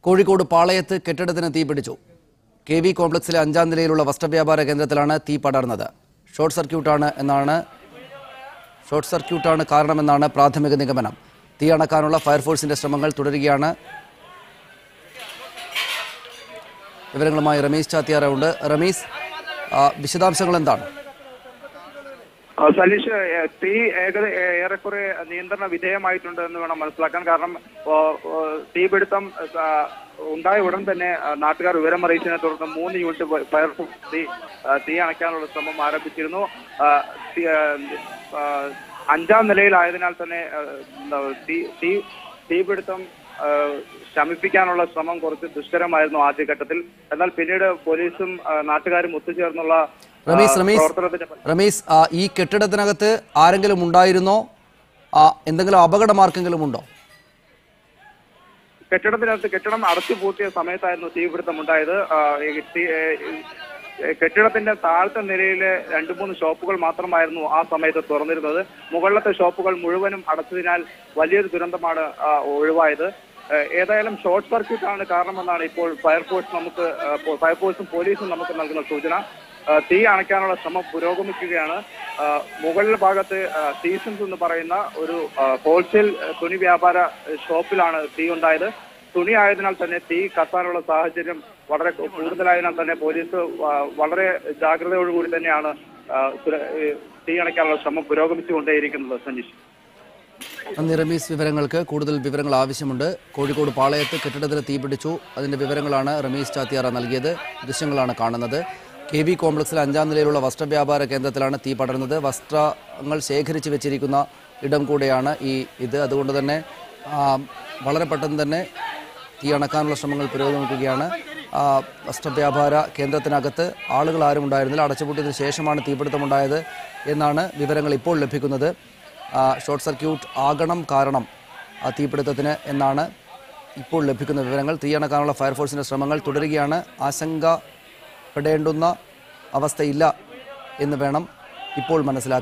കോഴിക്കോട് പാളയത്ത് കെട്ടിടത്തിന് തീപിടിച്ചു. KV കോംപ്ലക്സിലെ 5ാം നിലയിലുള്ള വസ്ത്രവ്യാപാര കേന്ദ്രത്തിലാണ് തീ പടർന്നത്. ഷോർട്ട് സർക്യൂട്ടാണ് കാരണമെന്നാണ് പ്രാഥമിക നിഗമനം. തീ അണക്കാനുള്ള ഫയർഫോഴ്സിന്റെ ശ്രമങ്ങൾ തുടരുകയാണ്. വിവരങ്ങളുമായി റമീസ് ചാത്തിയാര ഉണ്ട്. റമീസ്, വിശദാംശങ്ങൾ എന്താണ്? സലീഷ്, തീ ഏറെക്കുറെ നിയന്ത്രണ വിധേയമായിട്ടുണ്ട് എന്ന് വേണം മനസ്സിലാക്കാൻ. കാരണം തീപിടുത്തം ഉണ്ടായ ഉടൻ തന്നെ നാട്ടുകാർ വിവരം അറിയിച്ചതിനെ തുടർന്ന് 3 യൂണിറ്റ് ഫയർഫോഴ്സ് തീ അണയ്ക്കാനുള്ള ശ്രമം ആരംഭിച്ചിരുന്നു. 5ാം നിലയിലായതിനാൽ തന്നെ തീപിടുത്തം ശമിപ്പിക്കാനുള്ള ശ്രമം കുറച്ച് ദുഷ്കരമായിരുന്നു ആദ്യഘട്ടത്തിൽ. എന്നാൽ പിന്നീട് പോലീസും നാട്ടുകാരും ഒത്തുചേർന്നുള്ള റമീസ്, ഈ കെട്ടിടത്തിനകത്ത് ആരെങ്കിലും ഉണ്ടായിരുന്നോ? എന്തെങ്കിലും അപകടമാർക്കെങ്കിലും ഉണ്ടോ? കെട്ടിടം അടച്ചു പൂട്ടിയ സമയത്തായിരുന്നു തീപിടുത്തം ഉണ്ടായത്. കെട്ടിടത്തിന്റെ താഴത്തെ നിലയിലെ 2-3 ഷോപ്പുകൾ മാത്രമായിരുന്നു ആ സമയത്ത് തുറന്നിരുന്നത്. മുകളിലത്തെ ഷോപ്പുകൾ മുഴുവനും അടച്ചതിനാൽ വലിയൊരു ദുരന്തമാണ് ഒഴിവായത്. ഏതായാലും ഷോർട്ട് സർക്യൂട്ടാണ് കാരണമെന്നാണ് ഇപ്പോൾ ഫയർഫോഴ്സും പോലീസും നമുക്ക് നൽകുന്ന സൂചന. തീ അണയ്ക്കാനുള്ള ശ്രമം പുരോഗമിക്കുകയാണ്. മുകളിലെ ഭാഗത്ത് സീസൺസ് എന്ന് പറയുന്ന ഒരു ഹോൾസെയിൽ തുണി വ്യാപാര ഷോപ്പിലാണ് തീ ഉണ്ടായത്. തുണി ആയതിനാൽ തന്നെ തീ കത്താനുള്ള സാഹചര്യം വളരെ കൂടുതലായതിനാൽ തന്നെ പോലീസ് വളരെ ജാഗ്രതയോടുകൂടി തന്നെയാണ് തീ അണയ്ക്കാനുള്ള ശ്രമം പുരോഗമിച്ചുകൊണ്ടേയിരിക്കുന്നത്. സഞ്ജീഷ്. നന്ദി റമീസ്. വിവരങ്ങൾക്ക് കൂടുതൽ വിവരങ്ങൾ ആവശ്യമുണ്ട്. കോഴിക്കോട് പാളയത്ത് കെട്ടിടത്തിന് തീപിടിച്ചു. അതിന്റെ വിവരങ്ങളാണ് റമീസ് ചാത്തിയാറ നൽകിയത്. ദൃശ്യങ്ങളാണ് കാണുന്നത്. KV കോംപ്ലക്സിൽ 5ാം നിലയിലുള്ള വസ്ത്രവ്യാപാര കേന്ദ്രത്തിലാണ് തീ പടർന്നത്. വസ്ത്രങ്ങൾ ശേഖരിച്ചു വെച്ചിരിക്കുന്ന ഇടം കൂടെയാണ് ഇത്. അതുകൊണ്ട് തന്നെ വളരെ പെട്ടെന്ന് തന്നെ തീ അണക്കാനുള്ള ശ്രമങ്ങൾ പുരോഗമിക്കുകയാണ്. വസ്ത്രവ്യാപാര കേന്ദ്രത്തിനകത്ത് ആളുകൾ ആരും ഉണ്ടായിരുന്നില്ല. അടച്ചുപൂട്ടിയതിനു ശേഷമാണ് തീപിടുത്തമുണ്ടായത് എന്നാണ് വിവരങ്ങൾ ഇപ്പോൾ ലഭിക്കുന്നത്. ഷോർട്ട് സർക്യൂട്ട് ആകണം കാരണം തീപിടുത്തത്തിന് എന്നാണ് ഇപ്പോൾ ലഭിക്കുന്ന വിവരങ്ങൾ. തീ അണക്കാനുള്ള ഫയർഫോഴ്സിന്റെ ശ്രമങ്ങൾ തുടരുകയാണ്. ആശങ്കപ്പെടേണ്ടുന്ന അവസ്ഥയില്ല എന്ന് വേണം ഇപ്പോൾ മനസ്സിലാക്കാൻ.